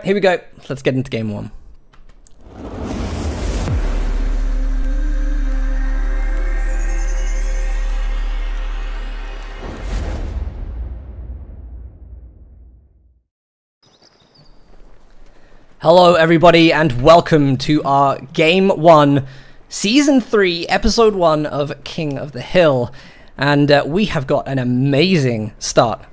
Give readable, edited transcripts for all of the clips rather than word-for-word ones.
here we go. Let's get into game one. Hello everybody and welcome to our Game 1, Season 3, Episode 1 of King of the Hill. And we have got an amazing start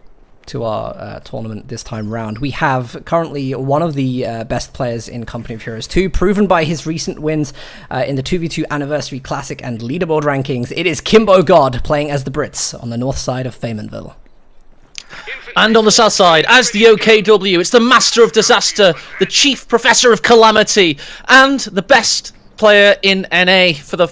to our tournament this time round. We have currently one of the best players in Company of Heroes 2, proven by his recent wins in the 2v2 Anniversary Classic and Leaderboard rankings. It is Kimbo God playing as the Brits on the north side of Faymanville. And on the south side, as the OKW, it's the Master of Disaster, the Chief Professor of Calamity, and the best player in NA for the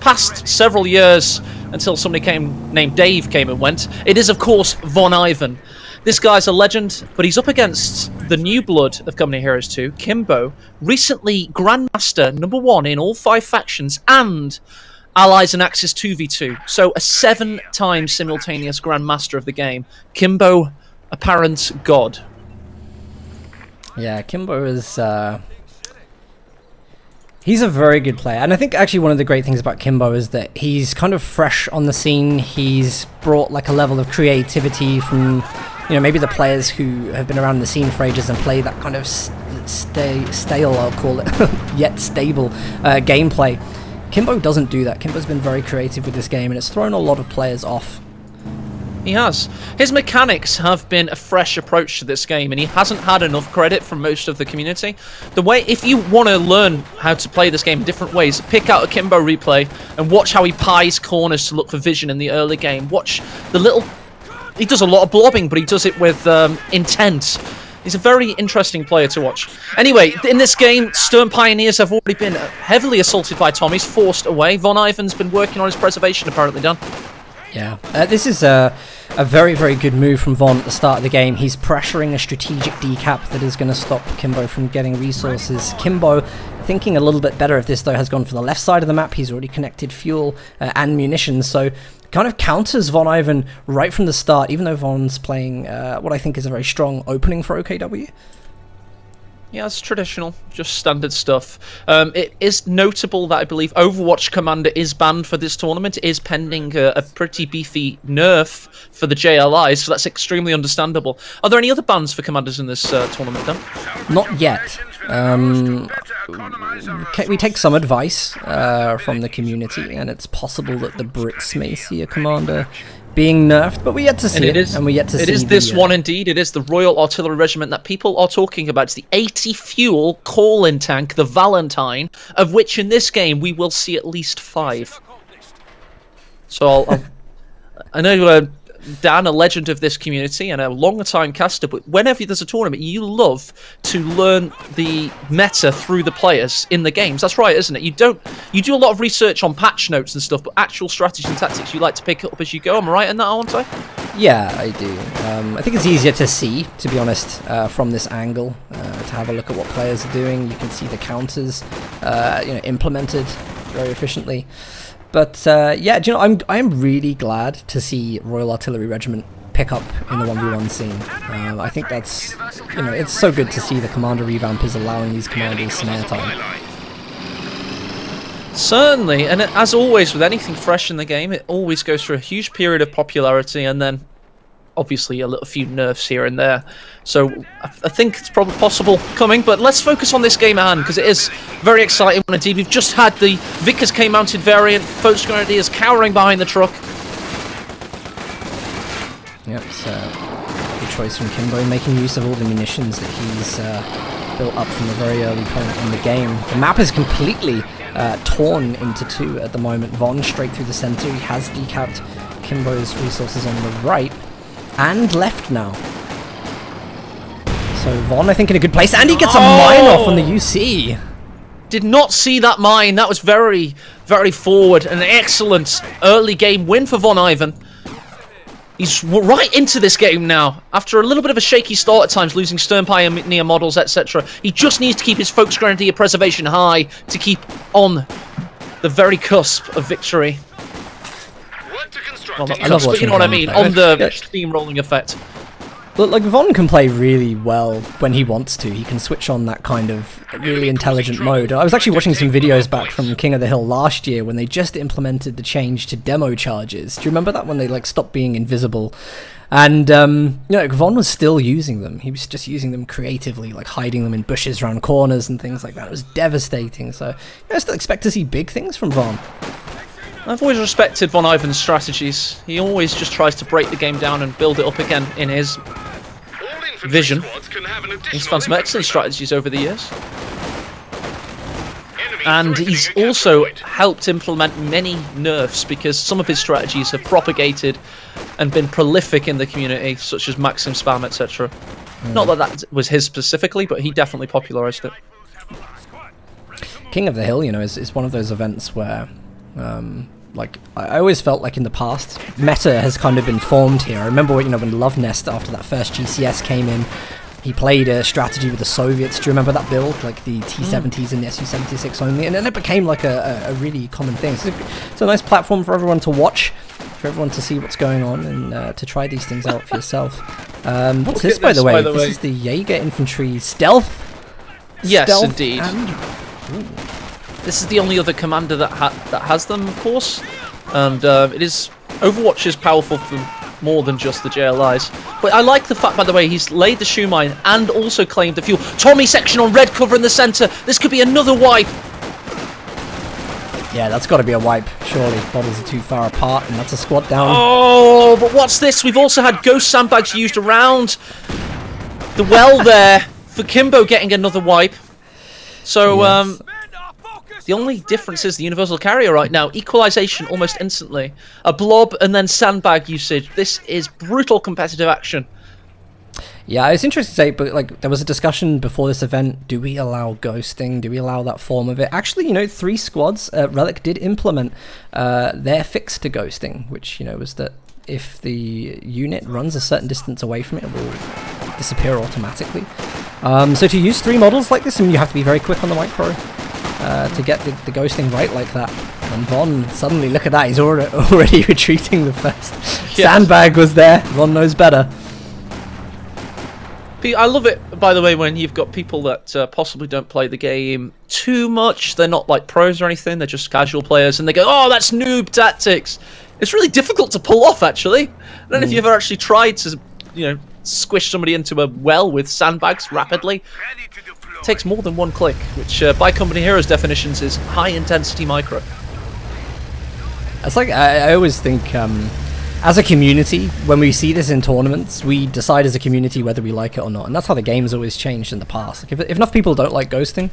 past several years, until somebody named Dave came and went. It is, of course, VonIvan. This guy's a legend, but he's up against the new blood of Company of Heroes 2, Kimbo, recently Grandmaster #1 in all 5 factions, and Allies and Axis 2v2, so a 7-time simultaneous Grandmaster of the game. Kimbo, apparent god. Yeah, Kimbo is... he's a very good player, and I think actually one of the great things about Kimbo is that he's kind of fresh on the scene. He's brought like a level of creativity from, you know, maybe the players who have been around the scene for ages and play that kind of stale, I'll call it, yet stable gameplay. Kimbo doesn't do that. Kimbo's been very creative with this game, and it's thrown a lot of players off. He has. His mechanics have been a fresh approach to this game, and he hasn't had enough credit from most of the community. The way, if you want to learn how to play this game in different ways, pick out a Kimbo replay and watch how he pies corners to look for vision in the early game. Watch the little... He does a lot of blobbing, but he does it with intent. He's a very interesting player to watch. Anyway, in this game, Stern Pioneers have already been heavily assaulted by Tommy's, forced away. VonIvan's been working on his preservation, apparently done. Yeah, this is a very, very good move from Von at the start of the game. He's pressuring a strategic decap that is going to stop Kimbo from getting resources. Kimbo, thinking a little bit better of this, though, has gone for the left side of the map. He's already connected fuel and munitions, so kind of counters VonIvan right from the start, even though Von's playing what I think is a very strong opening for OKW. Yeah, it's traditional, just standard stuff. It is notable that I believe Overwatch Commander is banned for this tournament. It is pending a pretty beefy nerf for the JLIs, so that's extremely understandable. Are there any other bans for commanders in this tournament, then? Not yet. We take some advice from the community, and it's possible that the Brits may see a commander being nerfed, but we yet to see it, and we yet to see. It is this one indeed. It is the Royal Artillery Regiment that people are talking about. It's the 80 fuel call-in tank, the Valentine, of which in this game we will see at least 5. So I know Dan, a legend of this community and a long-time caster, but whenever there's a tournament, you love to learn the meta through the players in the games. That's right, isn't it? You do a lot of research on patch notes and stuff, but actual strategy and tactics you like to pick up as you go. Am I right in that, aren't I? Yeah, I do. I think it's easier to see, to be honest, from this angle, to have a look at what players are doing. You can see the counters, you know, implemented very efficiently. But yeah, do you know, I'm really glad to see Royal Artillery Regiment pick up in the 1v1 scene. I think that's, you know, it's so good to see the commander revamp is allowing these commanders some airtime. Certainly, and as always with anything fresh in the game, it always goes through a huge period of popularity and then obviously a few nerfs here and there. So I think it's probably possible coming, but let's focus on this game at hand, because it is very exciting one indeed. We've just had the Vickers K-mounted variant, Folks Grenadiers cowering behind the truck. Yep, so good choice from Kimbo, making use of all the munitions that he's built up from a very early point in the game. The map is completely torn into 2 at the moment. Von straight through the center. He has decapped Kimbo's resources on the right and left now. So Von, I think, in a good place, and he gets a mine off on the UC. Did not see that mine. That was very, very forward. An excellent early game win for VonIvan. He's right into this game now. After a little bit of a shaky start at times, losing Stern Pioneer models, etc. He just needs to keep his Folks Grenadier preservation high to keep on the very cusp of victory. Well, not cusp, but you know what I mean, on the steamrolling effect. But like Von can play really well when he wants to. He can switch on that kind of really intelligent mode. I was actually watching some videos back from King of the Hill last year when they just implemented the change to demo charges. Do you remember that, when they like stopped being invisible? And you know, Von was still using them. He was just using them creatively, like hiding them in bushes around corners and things like that. It was devastating. So I still expect to see big things from Von. I've always respected VonIvan's strategies. He always just tries to break the game down and build it up again in his vision. He's found some excellent strategies over the years. And he's also helped implement many nerfs because some of his strategies have propagated and been prolific in the community, such as Maxim spam, etc. Not that that was his specifically, but he definitely popularized it. King of the Hill, you know, is one of those events where like, I always felt like in the past, meta has kind of been formed here. I remember, you know, when Love Nest, after that first GCS came in, he played a strategy with the Soviets. Do you remember that build? Like the T-70s and the Su-76 only. And then it became like a really common thing. So it's a nice platform for everyone to watch, for everyone to see what's going on, and to try these things out for yourself. What's this, by the way? This is the Jaeger Infantry Stealth? Yes, Stealth indeed. This is the only other commander that has them, of course, and it is Overwatch is powerful for more than just the JLIs. But I like the fact, by the way, he's laid the shoe mine and also claimed the fuel. Tommy section on red cover in the centre. This could be another wipe. Yeah, that's got to be a wipe. Surely bottles are too far apart, and that's a squad down. Oh, but what's this? We've also had ghost sandbags used around the well there for Kimbo getting another wipe. So Yes. the only difference is the universal carrier right now. Equalization almost instantly. A blob and then sandbag usage. This is brutal competitive action. Yeah, it's interesting to say, but like there was a discussion before this event. Do we allow ghosting? Do we allow that form of it? Actually, you know, 3 squads, Relic did implement their fix to ghosting, which, you know, was that if the unit runs a certain distance away from it, it will disappear automatically. So to use 3 models like this, and you have to be very quick on the micro to get the ghosting right like that. And Von, suddenly, look at that, he's already retreating the first. Yes. Sandbag was there, Von knows better. I love it, by the way, when you've got people that possibly don't play the game too much. They're not like pros or anything, they're just casual players, and they go, oh, that's noob tactics. It's really difficult to pull off, actually. I don't know if you've ever actually tried to, you know, squish somebody into a well with sandbags rapidly. It takes more than 1 click, which by Company Heroes definitions is high intensity micro. It's like, I always think, as a community, when we see this in tournaments, we decide as a community whether we like it or not, and that's how the game's always changed in the past. Like if enough people don't like ghosting,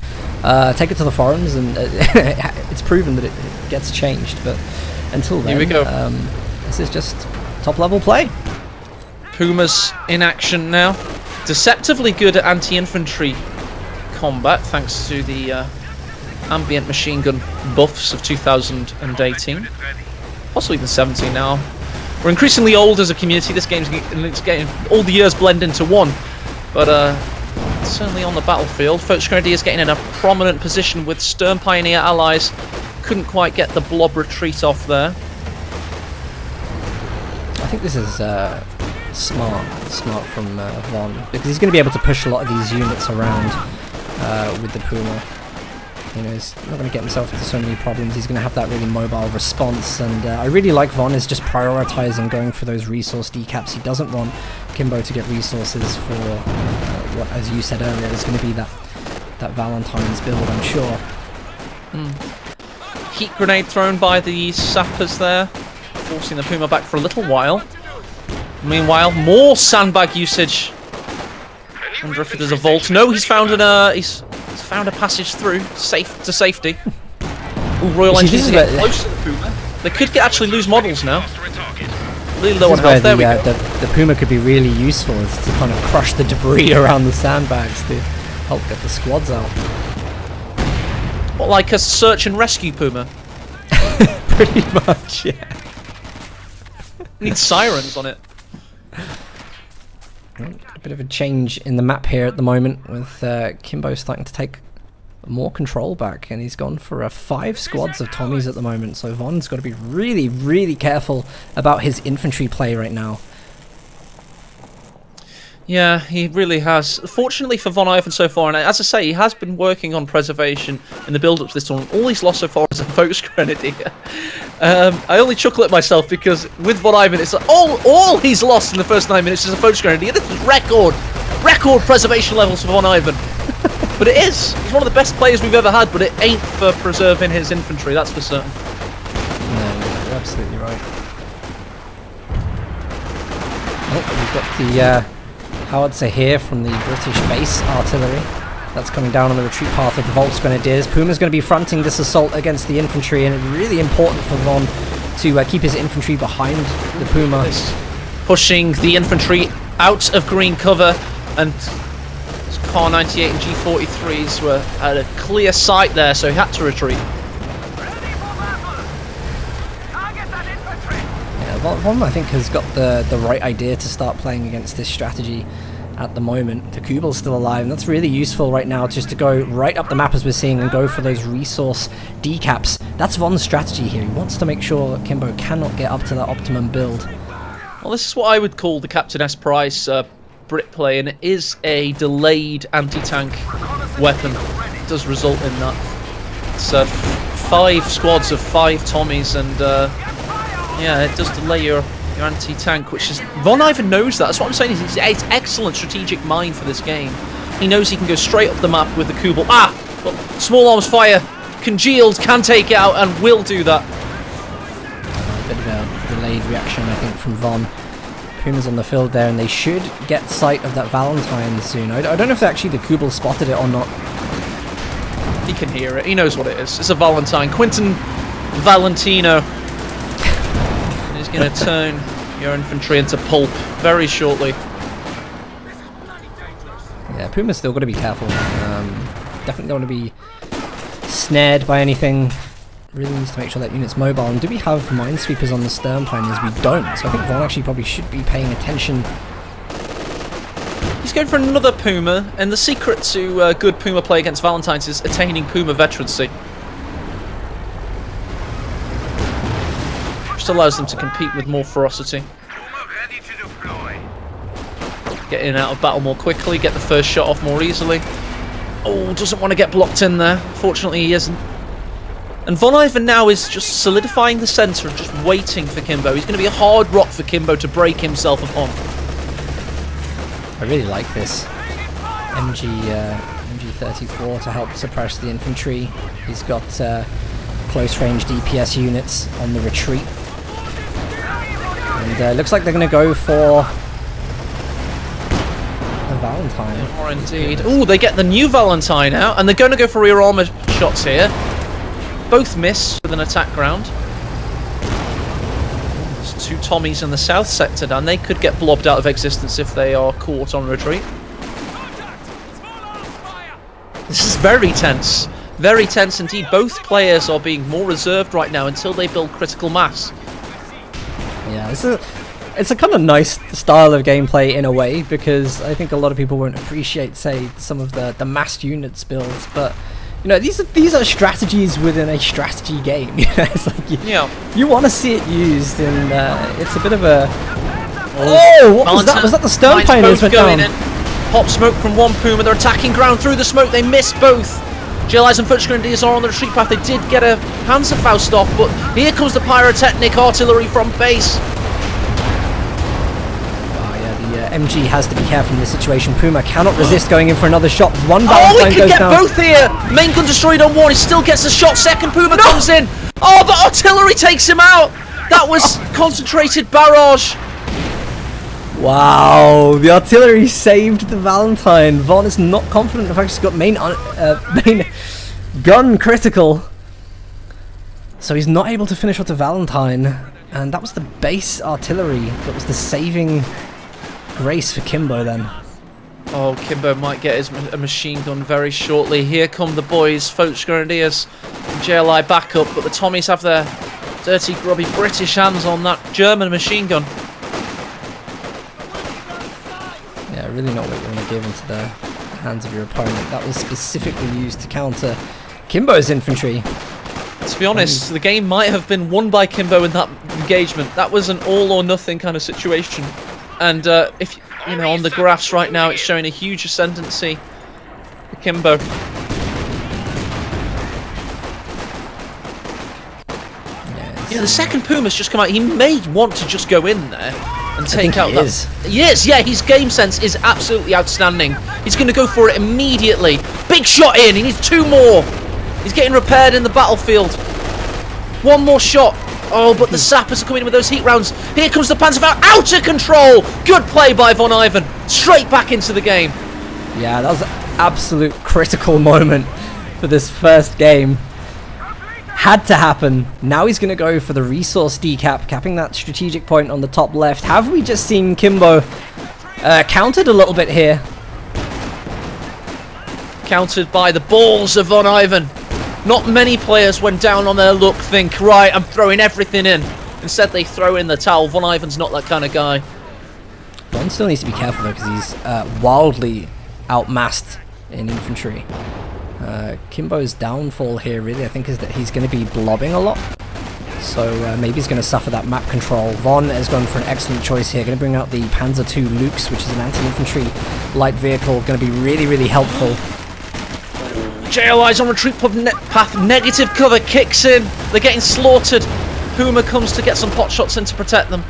take it to the forums, and it's proven that it gets changed. But until then, here we go. This is just top level play. Puma's in action now. Deceptively good at anti-infantry combat, thanks to the ambient machine gun buffs of 2018. Possibly even 17 now. We're increasingly old as a community. This game's getting all the years blend into one. But certainly on the battlefield, KotH S3 E1 is getting in a prominent position with Stern Pioneer allies. Couldn't quite get the blob retreat off there. I think this is smart from Von, because he's going to be able to push a lot of these units around with the Puma. You know, he's not going to get himself into so many problems. He's going to have that really mobile response, and I really like Von is just prioritizing going for those resource decaps. He doesn't want Kimbo to get resources for what, as you said earlier, is going to be that Valentine's build, I'm sure. Heat grenade thrown by the sappers there, forcing the Puma back for a little while. Meanwhile, more sandbag usage. Wonder if there's a vault. No, he's found he's found a passage through, safe to safety. Ooh, Royal Engineers getting close to the Puma. They could actually lose models now. Really low on health. There we go. The Puma could be really useful, is to kind of crush the debris around the sandbags to help get the squads out. What, like a search and rescue Puma? Pretty much, yeah. Needs sirens on it. A bit of a change in the map here at the moment, with Kimbo starting to take more control back, and he's gone for 5 squads of Tommies at the moment, so Von's got to be really, really careful about his infantry play right now. Yeah, he really has. Fortunately for VonIvan so far, and as I say, he has been working on preservation in the build-up to this tournament. All he's lost so far is a Focus Grenadier. I only chuckle at myself because with VonIvan, it's like all he's lost in the first 9 minutes is a Focus Grenadier. This is record preservation levels for VonIvan. But it is. He's one of the best players we've ever had, but it ain't for preserving his infantry, that's for certain. No, you're absolutely right. Oh, we've got the howitzer here from the British base artillery. That's coming down on the retreat path of the Volks Grenadiers. Puma's going to be fronting this assault against the infantry, and it's really important for Von to keep his infantry behind the Puma. Pushing the infantry out of green cover, and Car 98 and G43s were at a clear sight there, so he had to retreat. Von, I think, has got the right idea to start playing against this strategy at the moment. The Kugel's still alive, and that's really useful right now, just to go right up the map as we're seeing and go for those resource decaps. That's Von's strategy here. He wants to make sure Kimbo cannot get up to that optimum build. Well, this is what I would call the Captain S Price Brit play, and it is a delayed anti-tank weapon. It does result in that. It's 5 squads of 5 Tommies, and yeah, it does delay your anti-tank, which is... VonIvan knows that. That's what I'm saying. It's excellent strategic mind for this game. He knows he can go straight up the map with the Kubel. But small arms fire, congealed, can take it out, and will do that. A bit of a delayed reaction, I think, from Von. Puma's on the field there, and they should get sight of that Valentine soon. I don't know if actually the Kubel spotted it or not. He can hear it. He knows what it is. It's a Valentine. Quentin Valentino. Going to turn your infantry into pulp very shortly. Yeah, Puma's still got to be careful. Definitely don't want to be snared by anything. Really needs to make sure that unit's mobile. And do we have minesweepers on the stern planners? We don't. So I think Von actually probably should be paying attention. He's going for another Puma, and the secret to good Puma play against Valentines is attaining Puma veterancy. Allows them to compete with more ferocity. Get in and out of battle more quickly, get the first shot off more easily. Oh, doesn't want to get blocked in there. Fortunately, he isn't. And VonIvan now is just solidifying the centre and just waiting for Kimbo. He's going to be a hard rock for Kimbo to break himself upon. I really like this MG34 to help suppress the infantry. He's got close range DPS units on the retreat. And looks like they're going to go for the Valentine. Or indeed. Oh, they get the new Valentine out, and they're going to go for rear armor shots here. Both miss with an attack ground. There's 2 Tommies in the south sector, and they could get blobbed out of existence if they are caught on retreat. This is very tense. Very tense indeed. Both players are being more reserved right now until they build critical mass. Yeah, it's a kind of nice style of gameplay in a way, because I think a lot of people won't appreciate, say, some of the massed units builds, but you know, these are strategies within a strategy game. You know, it's like you want to see it used, and it's a bit of a... Oh, what was that? Was that the stern pioneers went down? Pop smoke from one Puma. They're attacking ground through the smoke. They miss both. GLIs and Focus Grenadiers are on the retreat path. They did get a Panzerfaust off, but here comes the pyrotechnic artillery from base. Oh yeah, the MG has to be careful in this situation. Puma cannot resist going in for another shot. One Valentine he can get both here. Main gun destroyed on one. He still gets a shot. Second Puma comes in. Oh, but artillery takes him out. That was concentrated barrage. Wow, the artillery saved the Valentine. Von is not confident. In fact, he's got main gun critical. So he's not able to finish off the Valentine. And that was the base artillery that was the saving grace for Kimbo then. Oh, Kimbo might get a machine gun very shortly. Here come the boys, Focus Grenadiers, JLI backup, but the Tommies have their dirty, grubby British hands on that German machine gun. Yeah, really not what you want to give into the hands of your opponent. That was specifically used to counter Kimbo's infantry. To be honest, the game might have been won by Kimbo in that engagement. That was an all or nothing kind of situation. And you know, on the graphs right now, it's showing a huge ascendancy for Kimbo. Yeah, the second Puma's just come out. He may want to just go in there and take out that. Yes, yeah, his game sense is absolutely outstanding. He's going to go for it immediately. Big shot in. He needs 2 more. He's getting repaired in the battlefield. 1 more shot. Oh, but the sappers are coming in with those heat rounds. Here comes the Panzerfaust. Out of control. Good play by VonIvan. Straight back into the game. Yeah, that was an absolute critical moment for this first game. Had to happen. Now he's going to go for the resource decap, capping that strategic point on the top left. Have we just seen Kimbo countered a little bit here? Countered by the balls of VonIvan. Not many players, when down on their luck, think, right, I'm throwing everything in. Instead, they throw in the towel. VonIvan's not that kind of guy. Von still needs to be careful, though, because he's wildly outmassed in infantry. Kimbo's downfall here, really, I think, is that he's going to be blobbing a lot. So maybe he's going to suffer that map control. Von has gone for an excellent choice here. Going to bring out the Panzer II Lukes, which is an anti-infantry light vehicle. Going to be really, really helpful. JLI's on retreat path. Negative cover kicks in. They're getting slaughtered. Puma comes to get some pot shots in to protect them.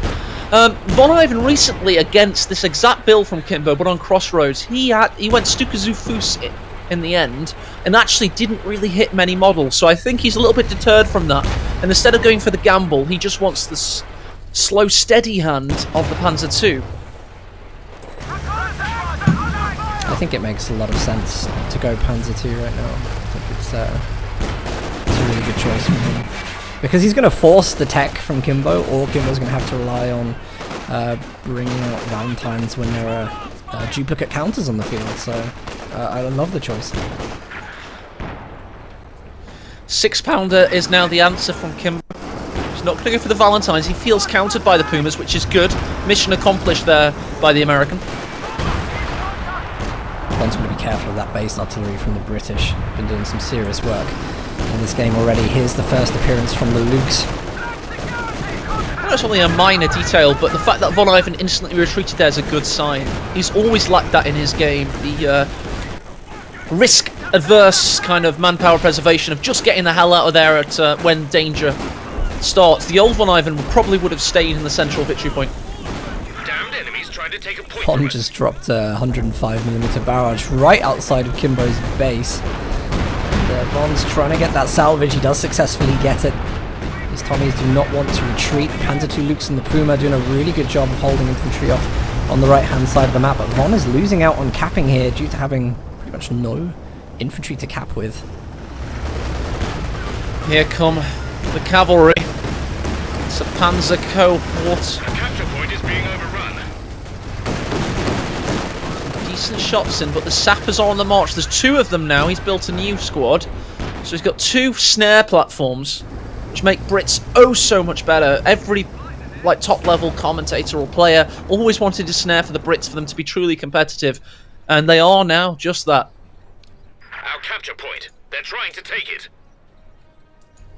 VonIvan recently, against this exact build from Kimbo, but on Crossroads, he went Stukazufus in the end, and actually didn't really hit many models, so I think he's a little bit deterred from that, and instead of going for the gamble, he just wants the slow, steady hand of the Panzer II. I think it makes a lot of sense to go Panzer II right now. I think it's a really good choice from him. Because he's going to force the tech from Kimbo, or Kimbo's going to have to rely on bringing out Valentines when there are duplicate counters on the field, so I love the choice. 6-pounder is now the answer from Kimbo. He's not going to go for the Valentines. He feels countered by the Pumas, which is good. Mission accomplished there by the American. Von's going to be careful of that base artillery from the British. Been doing some serious work in this game already. Here's the first appearance from the Lukes. That's only a minor detail, but the fact that VonIvan instantly retreated there is a good sign. He's always lacked that in his game. The risk-averse kind of manpower preservation of just getting the hell out of there at when danger starts. The old VonIvan probably would have stayed in the central victory point. Damned enemies tried to take a point. Von just dropped a 105mm barrage right outside of Kimbo's base. And Von's trying to get that salvage. He does successfully get it. His Tommies do not want to retreat. Panzer II Lukes and the Puma doing a really good job of holding infantry off on the right-hand side of the map. But Von is losing out on capping here due to having pretty much no infantry to cap with. Here come the cavalry. It's a Panzer cohort. The capture point is being overrun. Decent shots in, but the sappers are on the march. There's 2 of them now. He's built a new squad. So he's got 2 snare platforms, which make Brits oh so much better. Every top-level commentator or player always wanted to snare for the Brits for them to be truly competitive, and they are now just that. Our capture point. They're trying to take it.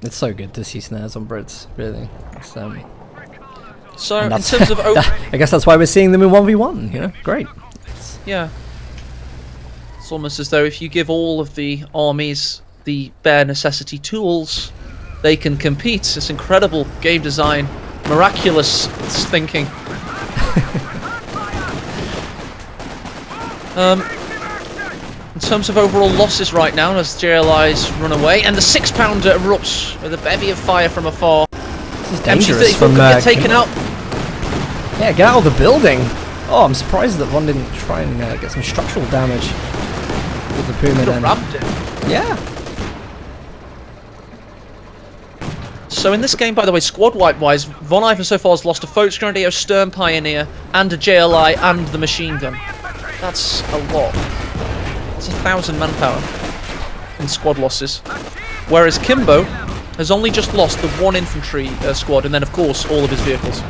It's so good to see snares on Brits, really. It's, so in terms of I guess that's why we're seeing them in 1v1, you know? Great. Yeah. It's almost as though if you give all of the armies the bare necessity tools, they can compete. It's incredible game design, miraculous thinking. In terms of overall losses right now, as JLI's run away, and the 6-pounder erupts with a bevy of fire from afar. This is dangerous from get taken out. Yeah, get out of the building. Oh, I'm surprised that Von didn't try and get some structural damage with the Puma. Could have rammed it. Yeah. So in this game, by the way, squad wipe-wise, VonIvan so far has lost a Volksgrenadier, Stern Pioneer, and a JLI, and the machine gun. That's a lot. It's 1,000 manpower in squad losses. Whereas Kimbo has only just lost the 1 infantry squad, and then of course all of his vehicles.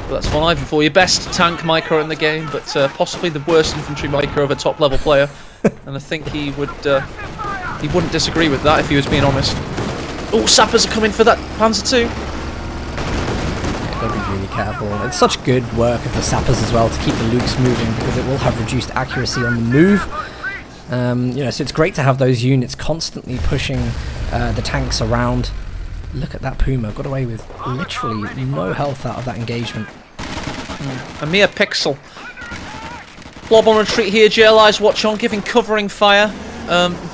But that's VonIvan for you. Best tank micro in the game, but possibly the worst infantry micro of a top-level player. And I think he wouldn't disagree with that if he was being honest. Oh, sappers are coming for that Panzer II. Yeah, Gotta be really careful. It's such good work of the sappers as well to keep the Lukes moving, because it will have reduced accuracy on the move. You know, so it's great to have those units constantly pushing the tanks around. Look at that Puma, got away with literally no health out of that engagement. A mere pixel. Blob on retreat here, JLI's watch on, giving covering fire.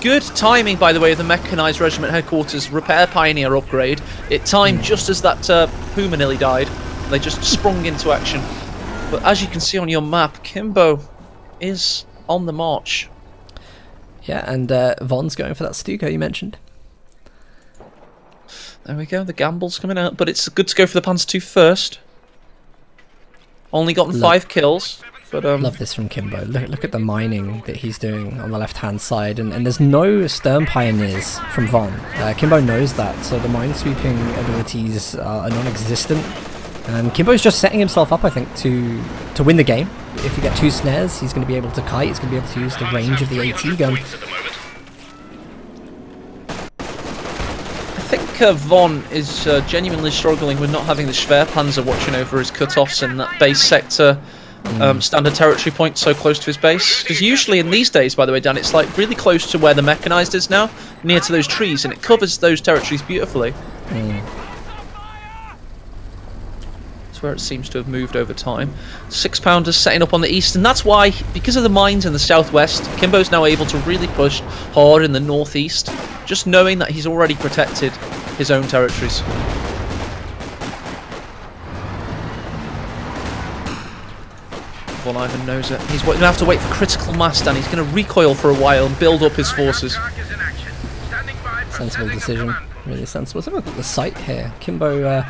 Good timing, by the way, of the Mechanized Regiment Headquarters Repair Pioneer upgrade. It timed just as that Puma nearly died. They just sprung into action. But as you can see on your map, Kimbo is on the march. Yeah, and Von's going for that Stuka you mentioned. There we go, the gamble's coming out, but it's good to go for the Panzer II first. Only gotten 5 kills, but love this from Kimbo. Look at the mining that he's doing on the left-hand side, and there's no Stern Pioneers from Von. Kimbo knows that, so the minesweeping abilities are non-existent. And Kimbo's just setting himself up, I think, to win the game. If you get 2 snares, he's going to be able to kite, he's going to be able to use the range of the AT gun. I think Von is genuinely struggling with not having the Schwerpanzer watching over his cut-offs in that base sector standard territory point so close to his base. Because usually in these days, by the way, Dan, it's like really close to where the mechanized is now, near to those trees, and it covers those territories beautifully. That's where it seems to have moved over time. 6-pounders setting up on the east, and that's why, because of the mines in the southwest, Kimbo's now able to really push hard in the northeast, just knowing that he's already protected his own territories. VonIvan knows it. He's going to have to wait for critical mass, Dan. He's going to recoil for a while and build up his forces. Sensible decision. Really sensible. Let's have a look at the site here. Kimbo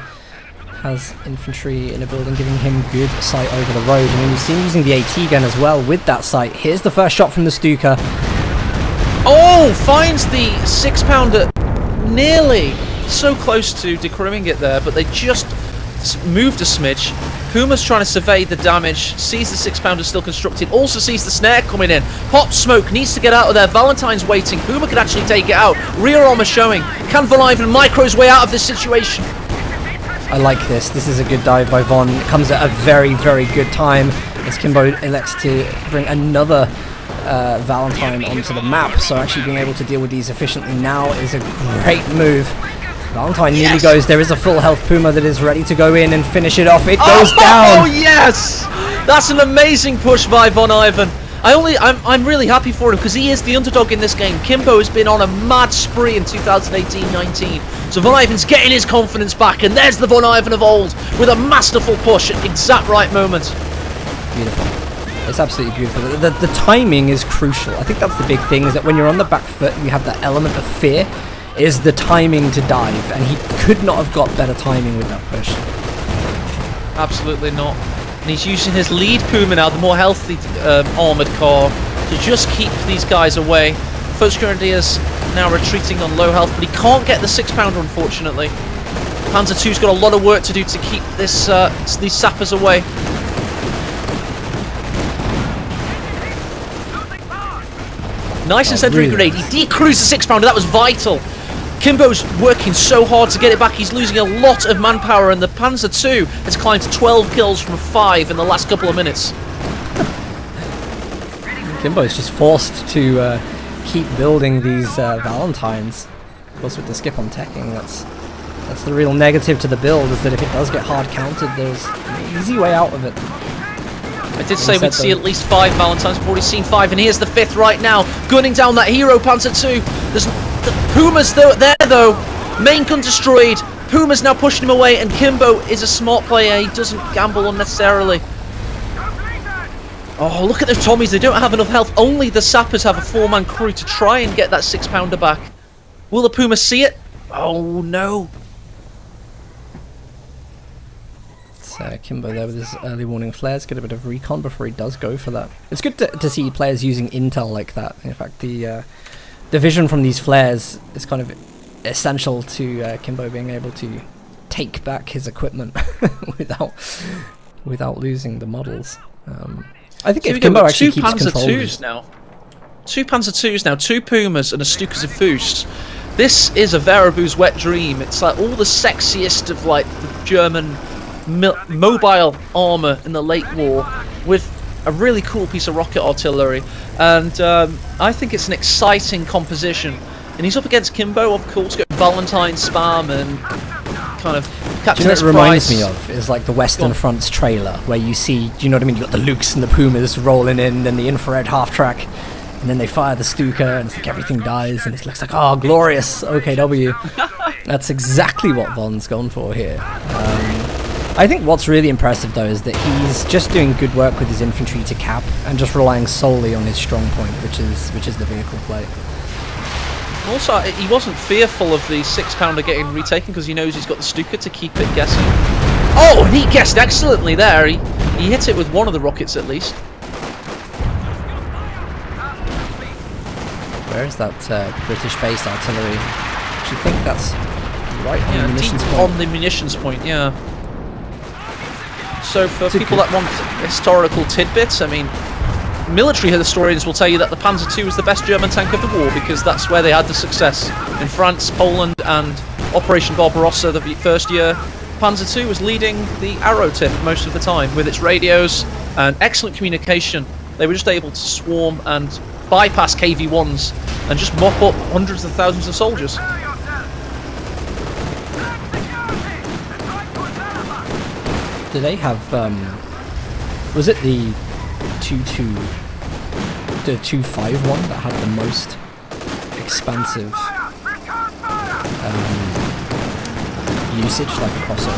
has infantry in a building giving him good sight over the road. And we've seen using the AT gun as well with that sight. Here's the first shot from the Stuka. Oh! Finds the 6-pounder nearly so close to decrewing it there, but they just moved a smidge. Puma's trying to survey the damage, sees the 6-pounder still constructed, also sees the snare coming in. Pop smoke, needs to get out of there. Valentine's waiting. Puma could actually take it out. Rear armor showing. Can VonIvan micro his way out of this situation? I like this. This is a good dive by Von. It comes at a very, very good time as Kimbo elects to bring another Valentine onto the map. So actually being able to deal with these efficiently now is a great move. Valentine nearly goes. There is a full health Puma that is ready to go in and finish it off. It goes down. Oh yes! That's an amazing push by VonIvan. I'm really happy for him because he is the underdog in this game. Kimbo has been on a mad spree in 2018-19. So VonIvan's getting his confidence back, and there's the VonIvan of old with a masterful push at the exact right moment. Beautiful. It's absolutely beautiful. The timing is crucial. I think that's the big thing, is that when you're on the back foot, you have that element of fear, is the timing to dive, and he could not have got better timing with that push. Absolutely not. And he's using his lead Puma now, the more healthy armoured car, to just keep these guys away. First Grenadiers now retreating on low health, but he can't get the 6-pounder, unfortunately. Panzer II's got a lot of work to do to keep this these sappers away. Nice incendiary grenade. He decrews the 6-pounder. That was vital. Kimbo's working so hard to get it back. He's losing a lot of manpower, and the Panzer II has climbed to 12 kills from 5 in the last couple of minutes. Kimbo's just forced to keep building these Valentines. Of course, with the skip on teching, that's the real negative to the build, is that if it does get hard counted, there's an easy way out of it. I did say we'd see at least 5 Valentines. We've already seen 5, and here's the 5th right now, gunning down that hero Panzer II. The Puma's there though. Main gun destroyed. Puma's now pushing him away, and Kimbo is a smart player. He doesn't gamble unnecessarily. Oh, look at those Tommies. They don't have enough health. Only the sappers have a 4-man crew to try and get that 6-pounder back. Will the Puma see it? Oh no. Kimbo there with his early warning flares, get a bit of recon before he does go for that. It's good to see players using intel like that. In fact, the vision from these flares is kind of essential to Kimbo being able to take back his equipment without losing the models. I think if Kimbo actually keeps control. 2 Panzer IIs now, 2 Pumas and a Stukas of Fust. This is a Wehraboo's wet dream. It's like all the sexiest of like the German mobile armor in the late war with a really cool piece of rocket artillery, and I think it's an exciting composition. And he's up against Kimbo, of course, got Valentine spam and kind of Captain S. It reminds me of is like the Western Front's trailer, where you see, do you know what I mean? You got the Lukes and the Pumas rolling in, and the infrared half track, and then they fire the Stuka, and it's like everything dies, and it looks like, oh, glorious OKW. That's exactly what Von's gone for here. I think what's really impressive though is that he's just doing good work with his infantry to cap, and just relying solely on his strong point, which is the vehicle play. Also, he wasn't fearful of the 6-pounder getting retaken because he knows he's got the Stuka to keep it guessing. Oh, and he guessed excellently there. He hit it with one of the rockets at least. Where is that British-based artillery? Do you think that's right on the munitions point? On the munitions point, yeah. So for people that want historical tidbits, I mean, military historians will tell you that the Panzer II was the best German tank of the war because that's where they had the success. In France, Poland, and Operation Barbarossa the first year, Panzer II was leading the arrow tip most of the time with its radios and excellent communication. They were just able to swarm and bypass KV-1s and just mop up hundreds of thousands of soldiers. Do they have, was it the 251 that had the most expansive usage, like across all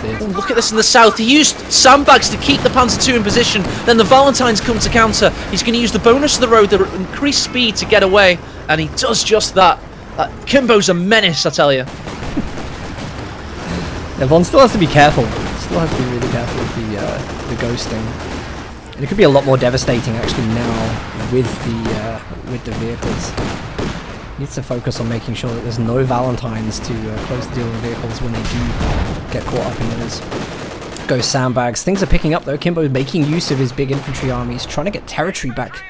theatres? Look at this in the south. He used sandbags to keep the Panzer II in position. Then the Valentines come to counter. He's going to use the bonus of the road, the increased speed to get away, and he does just that. Kimbo's a menace, I tell you. Yeah, Von still has to be careful. Still has to be really careful with the ghosting. And it could be a lot more devastating actually now with the vehicles. Needs to focus on making sure that there's no Valentines to close the deal with vehicles when they do get caught up in those ghost sandbags. Things are picking up though. Kimbo making use of his big infantry armies, trying to get territory back.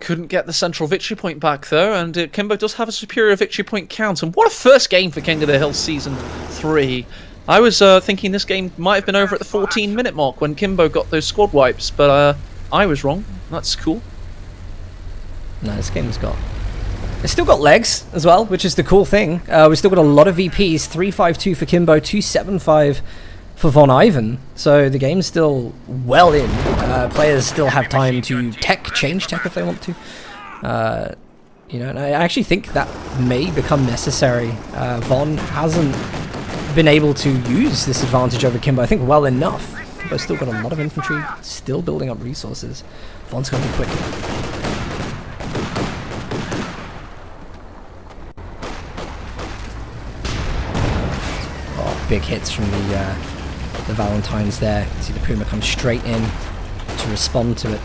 Couldn't get the central victory point back though, and Kimbo does have a superior victory point count. And what a first game for King of the Hill Season 3. I was thinking this game might have been over at the 14-minute mark when Kimbo got those squad wipes, but I was wrong. That's cool. No, this game's got... It's still got legs as well, which is the cool thing. We've still got a lot of VPs. 352 for Kimbo, 275 for VonIvan. So the game's still well in. Players still have time to change tech if they want to. You know, and I actually think that may become necessary. Von hasn't been able to use this advantage over Kimbo, I think, well enough. Kimbo's still got a lot of infantry, still building up resources. Von's going to be quick. Oh, big hits from the Valentines there. See the Puma come straight in to respond to it.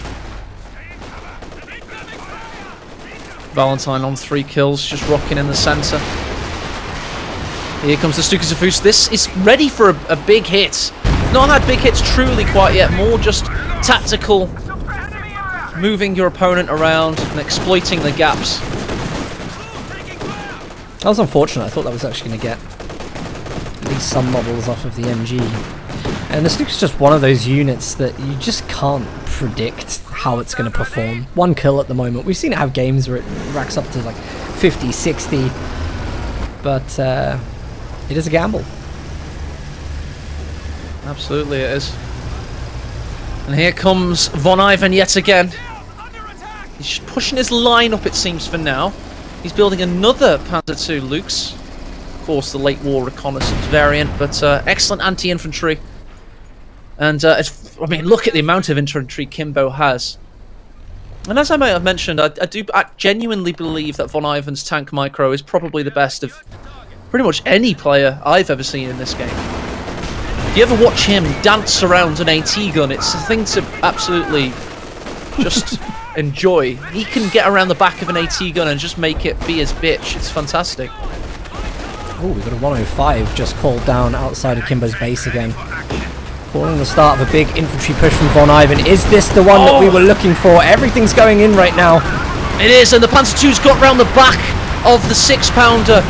Valentine on 3 kills, just rocking in the centre. Here comes the Stuka Zafus. This is ready for a big hit. Not had big hits truly quite yet, more just tactical, moving your opponent around and exploiting the gaps. That was unfortunate. I thought that was actually going to get at least some models off of the MG. And the Stuka's just one of those units that you just can't predict how it's going to perform. 1 kill at the moment. We've seen it have games where it racks up to like 50, 60. But it is a gamble. Absolutely it is. And here comes VonIvan yet again. He's pushing his line up, it seems, for now. He's building another Panzer II Lukes. Of course, the late war reconnaissance variant, but excellent anti-infantry. And, I mean, look at the amount of infantry Kimbo has. And as I may have mentioned, I genuinely believe that VonIvan's tank micro is probably the best of pretty much any player I've ever seen in this game. If you ever watch him dance around an AT gun, it's a thing to absolutely just enjoy. He can get around the back of an AT gun and just make it be his bitch. It's fantastic. Oh, we've got a 105 just called down outside of Kimbo's base again. Calling the start of a big infantry push from VonIvan. Is this the one that we were looking for? Everything's going in right now. It is, and the Panzer II's got round the back of the 6-pounder.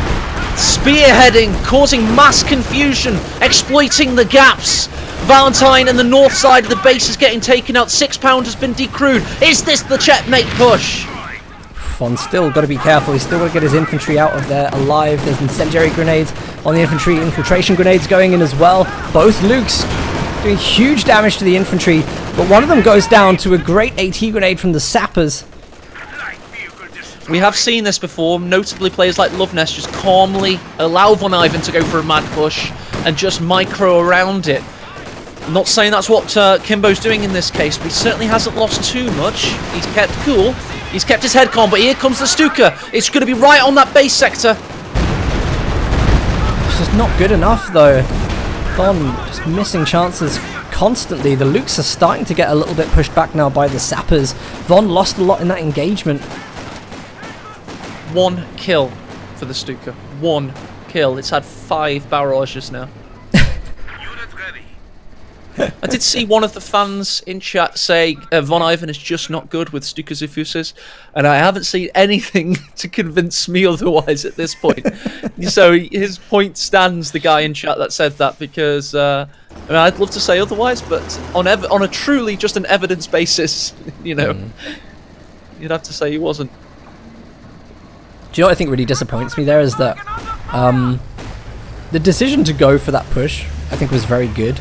spearheading, causing mass confusion, exploiting the gaps. Valentine and the north side of the base is getting taken out. 6-pound has been decrewed. Is this the checkmate push? Von's still got to be careful. He's still got to get his infantry out of there alive. There's incendiary grenades on the infantry. Infiltration grenades going in as well. Both Lukes doing huge damage to the infantry, but one of them goes down to a great AT grenade from the sappers. We have seen this before, notably players like Loveness just calmly allow VonIvan to go for a mad push and just micro around it. I'm not saying that's what Kimbo's doing in this case, but he certainly hasn't lost too much. He's kept cool, he's kept his head calm, but here comes the Stuka. It's going to be right on that base sector. It's just not good enough though. Von just missing chances constantly. The Lukes are starting to get a little bit pushed back now by the sappers. Von lost a lot in that engagement. 1 kill for the Stuka. 1 kill. It's had 5 barrages now. I did see one of the fans in chat say VonIvan is just not good with Stuka Zufuses, and I haven't seen anything to convince me otherwise at this point. So his point stands, the guy in chat that said that, because I mean, I'd love to say otherwise, but on a truly just an evidence basis, you know, you'd have to say he wasn't. Do you know what I think really disappoints me there is that the decision to go for that push, I think, was very good.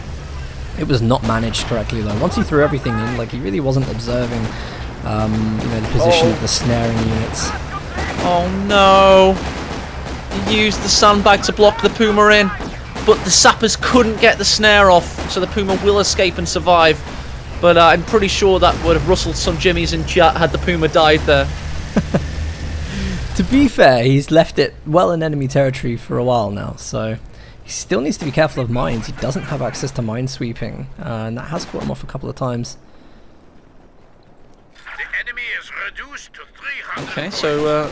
It was not managed correctly though. Once he threw everything in, like, he really wasn't observing, you know, the position of the snaring units. Oh no! He used the sandbag to block the Puma in, but the sappers couldn't get the snare off, so the Puma will escape and survive. But I'm pretty sure that would have rustled some jimmies in chat had the Puma died there. To be fair, he's left it well in enemy territory for a while now, so he still needs to be careful of mines. He doesn't have access to mine sweeping, and that has caught him off a couple of times. The enemy is reduced to 300. Okay, so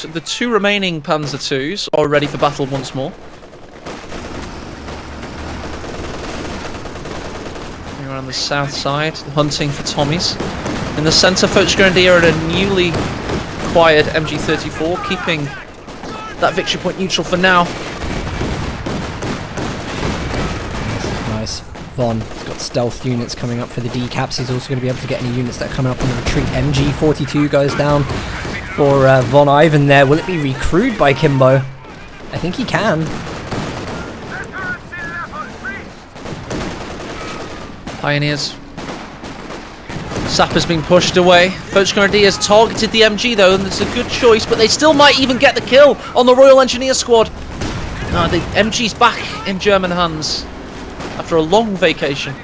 the 2 remaining Panzer IIs are ready for battle once more. Here on the south side, hunting for Tommies. In the centre, Folks Grenadier at a newly acquired MG34, keeping that victory point neutral for now. Nice. Von has got stealth units coming up for the decaps. He's also going to be able to get any units that are coming up on the retreat. MG42 goes down for VonIvan there. Will it be recruited by Kimbo? I think he can. Pioneers. Sapper's been pushed away. Folks Grenadiers targeted the MG though, and it's a good choice, but they still might even get the kill on the Royal Engineer squad. No, the MG's back in German hands after a long vacation.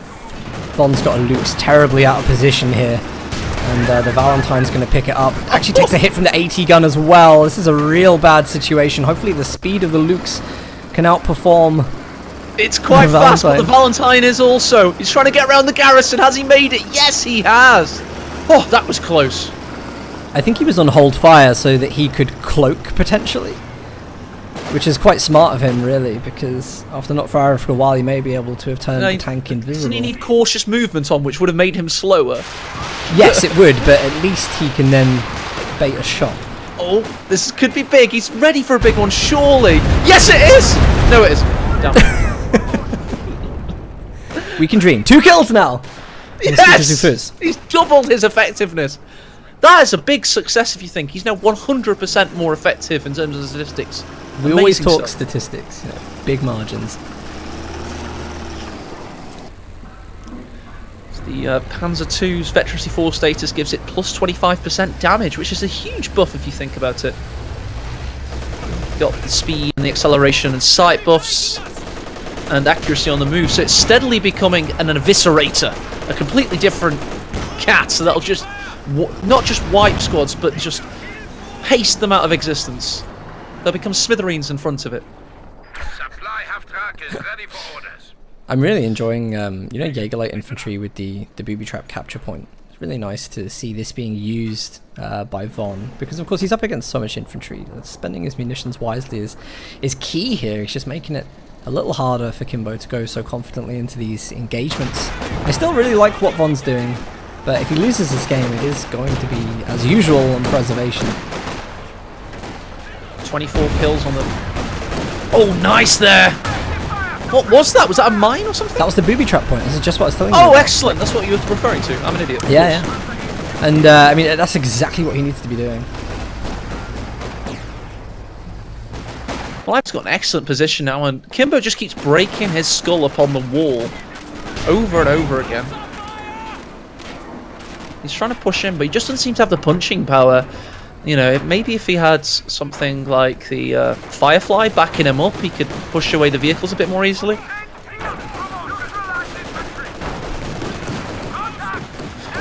Von's got a Luke's terribly out of position here, and the Valentine's going to pick it up. Actually takes a hit from the AT gun as well. This is a real bad situation. Hopefully the speed of the Lukes can outperform. It's quite fast, but the Valentine is also. He's trying to get around the garrison. Has he made it? Yes, he has. Oh, that was close. I think he was on hold fire so that he could cloak potentially, which is quite smart of him, really, because after not firing for a while, he may be able to have turned the tank invisible. Doesn't he need cautious movement on, which would have made him slower? Yes, it would, but at least he can then bait a shot. Oh, this could be big. He's ready for a big one, surely. Yes, it is. No, it isn't. Damn. We can dream. 2 kills now. Yes! He's doubled his effectiveness. That is a big success if you think. He's now 100% more effective in terms of statistics. We always talk statistics, you know, big margins. The Panzer II's Veterancy 4 status gives it plus 25% damage, which is a huge buff if you think about it. Got the speed and the acceleration and sight buffs and accuracy on the move, so it's steadily becoming an eviscerator, a completely different cat, so that'll just not just wipe squads, but just paste them out of existence. They'll become smithereens in front of it. Supply half track is ready for orders. I'm really enjoying, you know, Jaegerlight infantry with the booby trap capture point. It's really nice to see this being used by Von, because of course he's up against so much infantry. Spending his munitions wisely is key here. He's just making it a little harder for Kimbo to go so confidently into these engagements. I still really like what Von's doing, but if he loses this game, it is going to be, as usual, on preservation. 24 kills on the Oh, nice there. What was that? Was that a mine or something? That was the booby trap point. This is just what I was telling you. Oh, excellent. That's what you were referring to. I'm an idiot. Yeah, yeah. And I mean, that's exactly what he needs to be doing. Well, I've got an excellent position now, and Kimbo just keeps breaking his skull upon the wall over and over again. He's trying to push him, but he just doesn't seem to have the punching power. You know, maybe if he had something like the Firefly backing him up, he could push away the vehicles a bit more easily.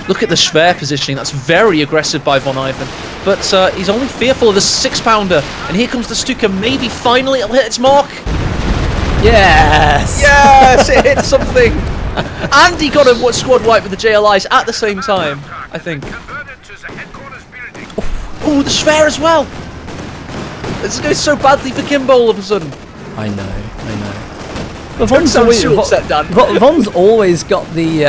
Look at the Schwer positioning. That's very aggressive by VonIvan. But he's only fearful of the 6-pounder. And here comes the Stuka. Maybe finally it'll hit its mark. Yes! Yes, it hit something. And he got a squad wipe with the JLIs at the same time, I think. Oh, the Schwer as well. This is going so badly for Kimbo all of a sudden. I know. But Von's always got the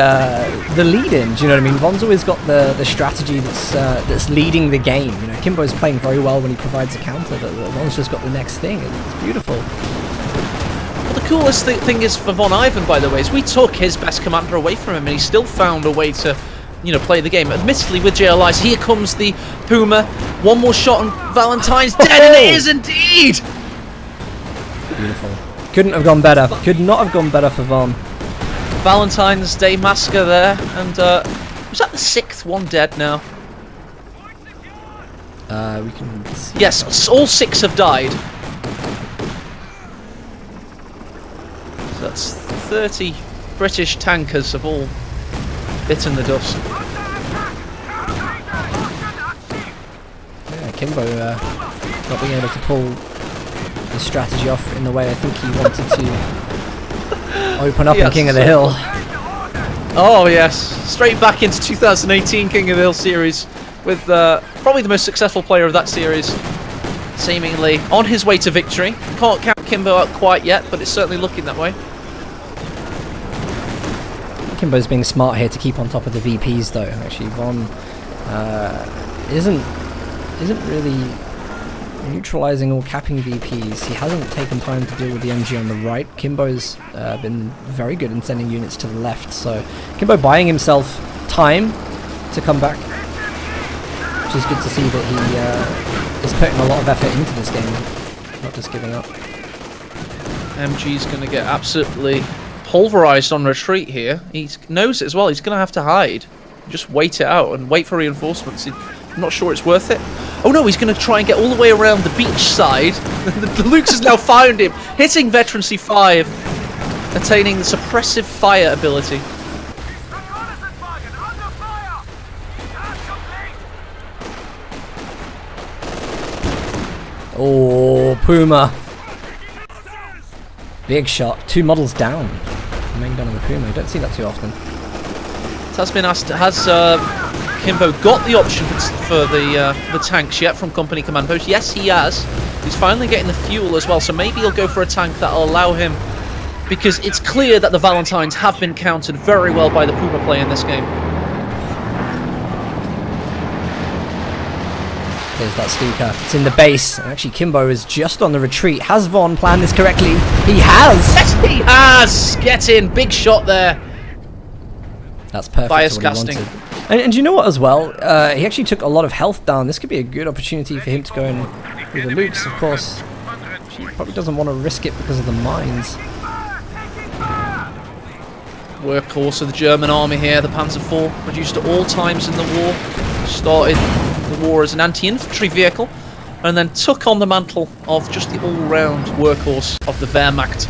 lead in. Do you know what I mean? Von's always got the strategy that's leading the game. You know, Kimbo's playing very well when he provides a counter, but Von's just got the next thing. It's beautiful. Well, the coolest thing is for VonIvan, by the way, is we took his best commander away from him, and he still found a way to, you know, play the game. Admittedly, with JLIs, here comes the Puma. One more shot, and Valentine's dead, and it is indeed. Beautiful. Couldn't have gone better. Could not have gone better for Von. Valentine's Day massacre there, and was that the 6th one dead now? We can see. Yes, all 6 have died. So that's 30 British tankers have all bitten the dust. Yeah, Kimbo not being able to pull the strategy off in the way I think he wanted to open up in King of the Hill. Oh yes, straight back into 2018 King of the Hill series with probably the most successful player of that series, seemingly on his way to victory. Can't count Kimbo out quite yet, but it's certainly looking that way. Kimbo's being smart here to keep on top of the VPs though. Actually, Von isn't really neutralizing or capping VPs. He hasn't taken time to deal with the MG on the right. Kimbo's been very good in sending units to the left, so Kimbo buying himself time to come back, which is good to see that he is putting a lot of effort into this game, not just giving up. MG's going to get absolutely pulverized on retreat here. He knows it as well. He's going to have to hide. Just wait it out and wait for reinforcements. I'm not sure it's worth it. Oh no, he's going to try and get all the way around the beach side. The Lux has now found him, hitting Veteran C5, attaining the suppressive fire ability. Oh, Puma. Big shot. 2 models down. Main gun on the Puma. You don't see that too often. It has been asked, has Kimbo got the option for the tanks yet from company command post? Yes, he has. He's finally getting the fuel as well, so maybe he'll go for a tank that'll allow him, because it's clear that the Valentines have been countered very well by the Puma play in this game. There's that Stuka. It's in the base. Actually, Kimbo is just on the retreat. Has Von planned this correctly? He has! Yes, he has! Get in! Big shot there. That's perfect. Bias casting. And you know what as well? He actually took a lot of health down. This could be a good opportunity for him to go in with the Lux, of course. He probably doesn't want to risk it because of the mines. Workhorse of the German army here, the Panzer IV, reduced at all times in the war. Started the war as an anti-infantry vehicle, and then took on the mantle of just the all-round workhorse of the Wehrmacht.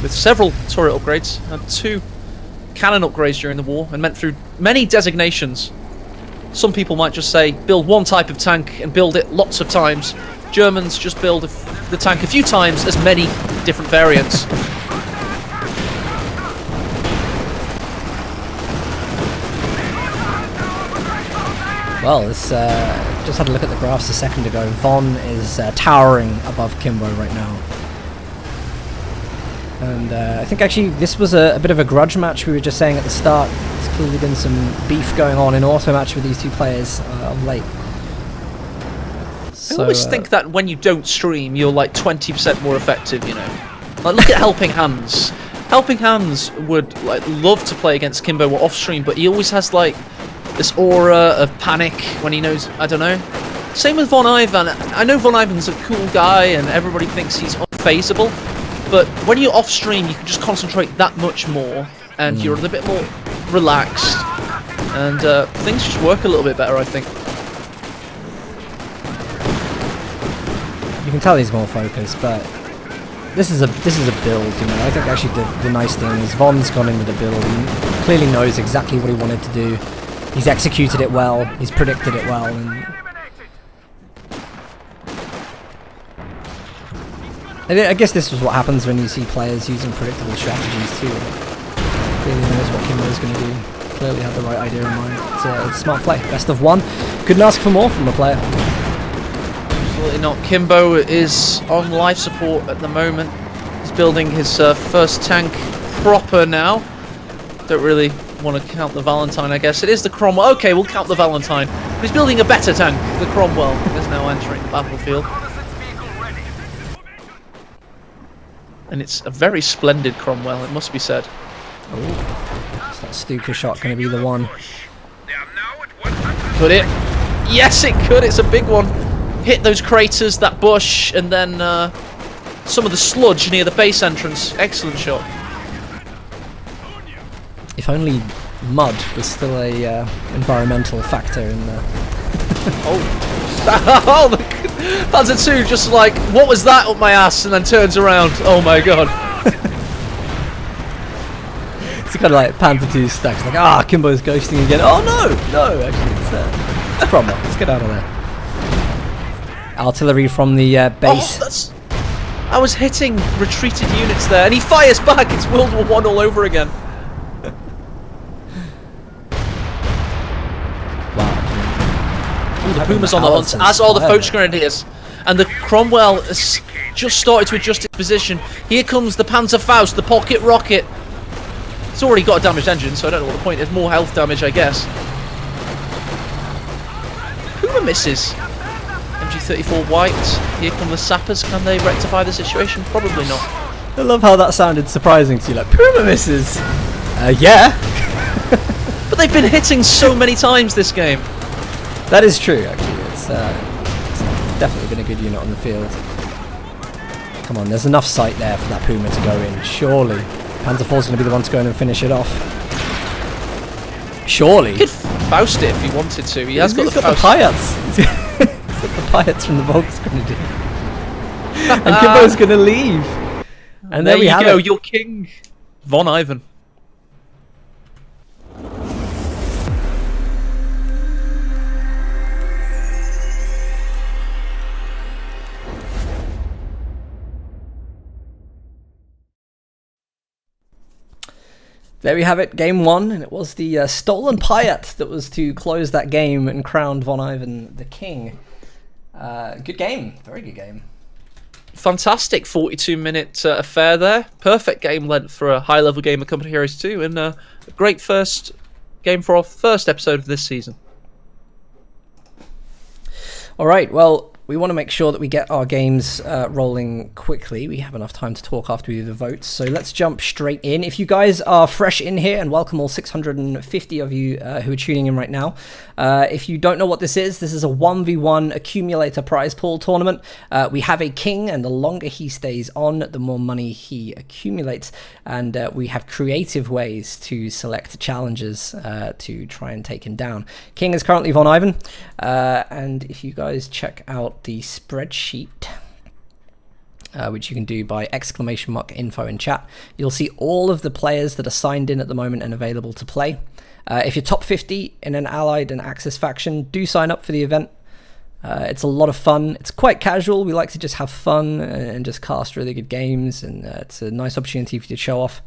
With several turret upgrades and 2 cannon upgrades during the war, and went through many designations. Some people might just say, build one type of tank and build it lots of times. Germans just build the tank a few times, as many different variants. Well, this, just had a look at the graphs a second ago. Von is towering above Kimbo right now. And I think actually this was a bit of a grudge match we were just saying at the start. There's clearly been some beef going on in auto match with these two players of late. I always think that when you don't stream, you're like 20% more effective, you know. Like, look at Helping Hands. Helping Hands would like love to play against Kimbo off stream, but he always has like this aura of panic when he knows, I don't know. Same with VonIvan. I know VonIvan's a cool guy and everybody thinks he's unfazable, but when you're off stream, you can just concentrate that much more, and you're a little bit more relaxed, and things just work a little bit better, I think. You can tell he's more focused, but this is a build, you know. I think actually the nice thing is Von's gone into the build. He clearly knows exactly what he wanted to do. He's executed it well. He's predicted it well, and I guess this is what happens when you see players using predictable strategies too. Clearly knows what Kimbo's going to do. Clearly had the right idea in mind. It's a smart play. Best of one. Couldn't ask for more from a player. Absolutely not. Kimbo is on life support at the moment. He's building his first tank proper now. Don't really want to count the Valentine, I guess. It is the Cromwell. Okay, we'll count the Valentine. But he's building a better tank. The Cromwell is now entering the battlefield. And it's a very splendid Cromwell, it must be said. Oh, is that Stuka shot going to be the one? Could it? Yes, it could. It's a big one. Hit those craters, that bush, and then some of the sludge near the base entrance. Excellent shot. If only mud was still a environmental factor in there. Oh, the Panzer II just like, what was that up my ass? And then turns around. Oh my god. It's kind of like Panzer II stacks. Like, Kimbo's ghosting again. Oh no, no, actually, it's a problem. Let's get out of there. Artillery from the base. Oh, I was hitting retreated units there, and he fires back. It's World War I all over again. The Puma's on the hunt, as are the Foch Grenadiers. And the Cromwell has just started to adjust its position. Here comes the Panzer Faust, the pocket rocket. It's already got a damaged engine, so I don't know what the point is. More health damage, I guess. Puma misses. MG34 white. Here come the sappers. Can they rectify the situation? Probably not. I love how that sounded surprising to you. Like, Puma misses. Yeah. But they've been hitting so many times this game. That is true, actually. It's definitely been a good unit on the field. Come on, there's enough sight there for that Puma to go in. Surely. Panzer IV's going to be the one to go in and finish it off. Surely. He could Faust it if he wanted to. He has got the Payats. He's got the Payats from the Volksgrenadier. And Kimbo's going to leave. And there we have go, it. your king. VonIvan. There we have it, game one, and it was the stolen Payat that was to close that game and crown VonIvan the king. Good game, very good game. Fantastic 42-minute affair there. Perfect game length for a high-level game of Company Heroes 2, and a great first game for our first episode of this season. Alright, well, we want to make sure that we get our games rolling quickly. We have enough time to talk after we do the votes, so let's jump straight in. If you guys are fresh in here, and welcome all 650 of you who are tuning in right now. If you don't know what this is a 1v1 accumulator prize pool tournament. We have a king, and the longer he stays on, the more money he accumulates. And we have creative ways to select challenges to try and take him down. King is currently VonIvan, and if you guys check out the spreadsheet, which you can do by !info in chat, you'll see all of the players that are signed in at the moment and available to play. If you're top 50 in an Allied and Axis faction, do sign up for the event. It's a lot of fun. It's quite casual. We like to just have fun and just cast really good games, and it's a nice opportunity for you to show off.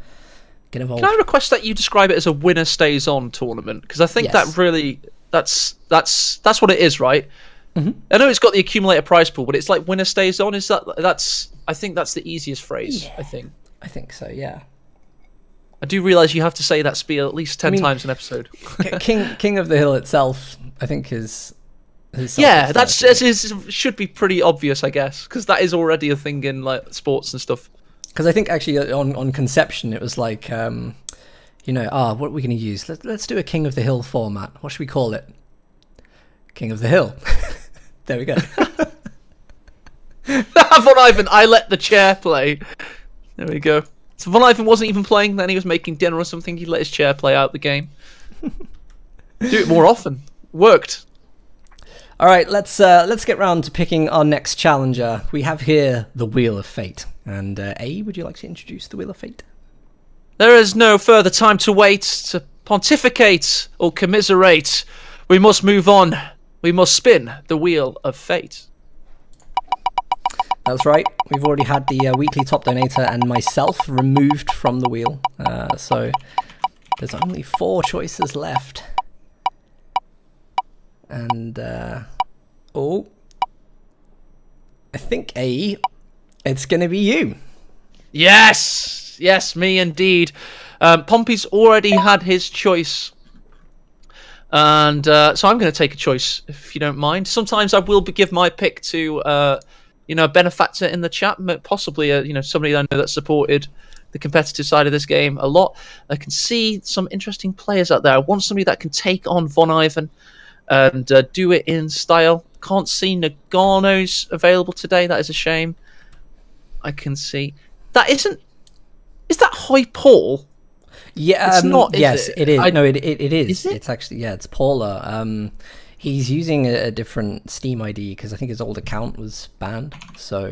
Get involved. Can I request that you describe it as a winner stays on tournament? Because I think that really, that's what it is, right? Mm-hmm. I know it's got the accumulator prize pool, but it's like winner stays on. Is that's? I think that's the easiest phrase. Yeah, I think so. Yeah. I do realise you have to say that spiel at least 10 times an episode. King of the Hill itself, I think, is Yeah, should be pretty obvious, I guess, because that is already a thing in like sports and stuff. Because I think actually on Conception it was like, what are we going to use? Let's do a King of the Hill format. What should we call it? King of the Hill. There we go. VonIvan, I let the chair play. There we go. So VonIvan wasn't even playing then, he was making dinner or something. He let his chair play out the game. Do it more often. Worked. All right, let's get round to picking our next challenger. We have here the Wheel of Fate. And A, would you like to introduce the Wheel of Fate? There is no further time to wait, to pontificate or commiserate. We must move on. We must spin the Wheel of Fate. That's right. We've already had the weekly top donator and myself removed from the wheel. So there's only 4 choices left. And, I think A, it's going to be you. Yes! Yes, me indeed. Pompey's already had his choice. And so I'm going to take a choice, if you don't mind. Sometimes I will give my pick to, a benefactor in the chat, possibly, somebody I know that supported the competitive side of this game a lot. I can see some interesting players out there. I want somebody that can take on VonIvan and do it in style. Can't see Nagano's available today. That is a shame. I can see that isn't. Is that Hoi Paul? Yeah, it's not. Yes, it is. No, it is. Is it? It's actually it's Paula. He's using a different Steam ID because I think his old account was banned. So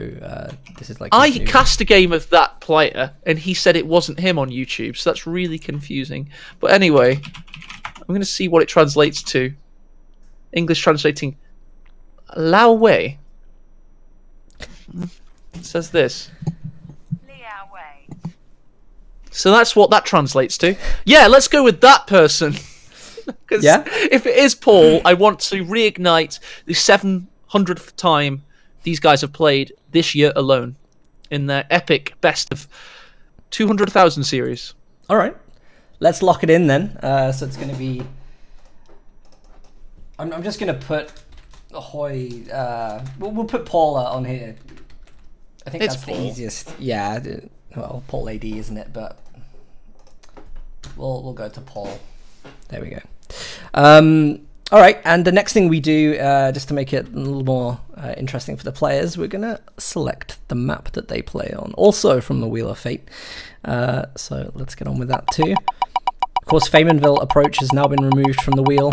this is like. I cast a game of that player, and he said it wasn't him on YouTube. So that's really confusing. But anyway, I'm going to see what it translates to. English translating Lao Wei. It says this. So that's what that translates to. Yeah, let's go with that person. Because if it is Paul, I want to reignite the 700th time these guys have played this year alone in their epic best of 200,000 series. All right, let's lock it in then. So it's going to be. I'm just going to put Ahoy. We'll put Paula on here. I think that's the easiest. Yeah. Well, Paul AD, isn't it? But we'll go to Paul. There we go. All right, and the next thing we do, just to make it a little more interesting for the players, we're going to select the map that they play on, also from the Wheel of Fate. So let's get on with that too. Of course, Faymanville Approach has now been removed from the wheel.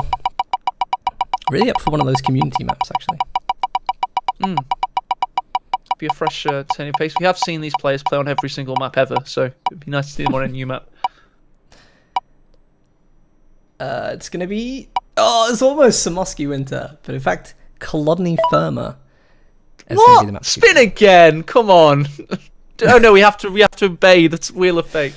Really up for one of those community maps, actually. Be a fresh turning pace. We have seen these players play on every single map ever, so it'd be nice to see them on a new map. It's going to be... Oh, it's almost Samoski Winter, but in fact, Kolodny Firma. What? Spin again! Come on! Oh no, we have to obey the Wheel of Fate.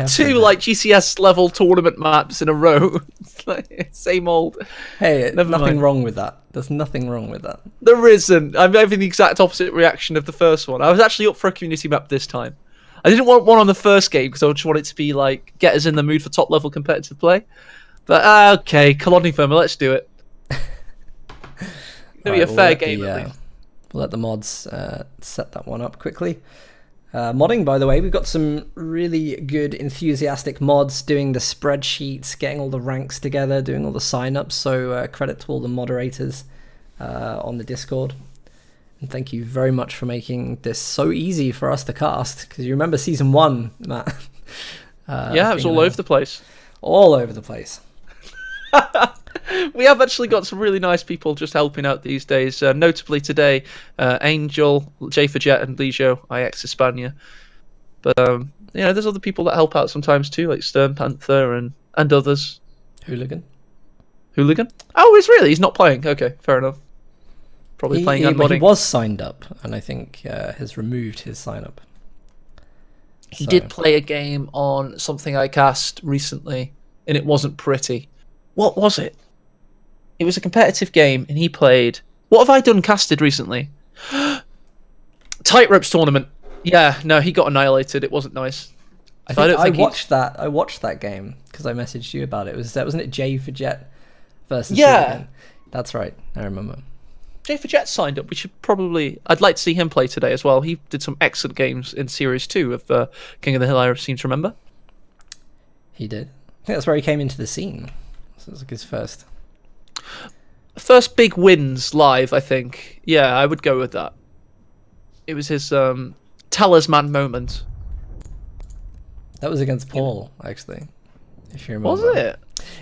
Two like GCS level tournament maps in a row. It's like, same old. Hey, nothing wrong with that. There's nothing wrong with that. There isn't. I'm having the exact opposite reaction of the first one. I was actually up for a community map this time. I didn't want one on the first game because I just wanted it to be like get us in the mood for top level competitive play. But okay, Kolodny Firma, let's do it. It'll be a fair game at least. We'll let the mods set that one up quickly. Modding, by the way, we've got some really good, enthusiastic mods doing the spreadsheets, getting all the ranks together, doing all the sign-ups. So credit to all the moderators on the Discord. And thank you very much for making this so easy for us to cast. Because you remember Season 1, Matt? Yeah, it was all over the place. All over the place. We have actually got some really nice people just helping out these days. Notably today, Angel, J for Jet, and Lijo, IX Hispania. But there's other people that help out sometimes too, like Stern Panther and others. Hooligan. Oh, it's really? He's not playing. Okay, fair enough. Probably playing and modding. He was signed up, and I think has removed his sign up. He did play a game on something I cast recently, and it wasn't pretty. What was it? It was a competitive game, and he played... What have I done casted recently? Tightropes tournament. Yeah, no, he got annihilated. It wasn't nice. I watched that game because I messaged you about it. Wasn't it J for Jet versus Hooligan? That's right. I remember. Jay for Jet signed up. We should probably... I'd like to see him play today as well. He did some excellent games in Series 2 of King of the Hill, I seem to remember. He did. I think that's where he came into the scene. So it was like his first big wins live, I think. Yeah, I would go with that. It was his talisman moment. That was against Paul, actually, if you remember. Was it?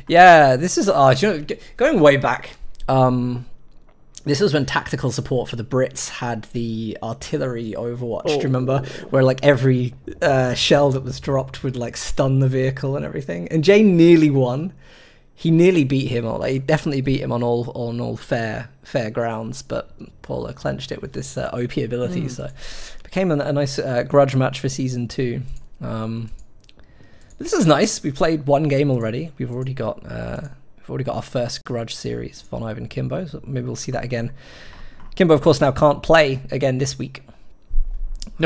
Yeah, this is going way back. This was when tactical support for the Brits had the artillery Overwatch. Do you remember? Where like every shell that was dropped would like stun the vehicle and everything. And Jay nearly won. He nearly beat him. Or he definitely beat him on all fair grounds. But Paula clenched it with this OP ability. So it became a nice grudge match for season 2. This is nice. We played one game already. We've already got our first grudge series, VonIvan Kimbo. So maybe we'll see that again. Kimbo, of course, now can't play again this week. Nope.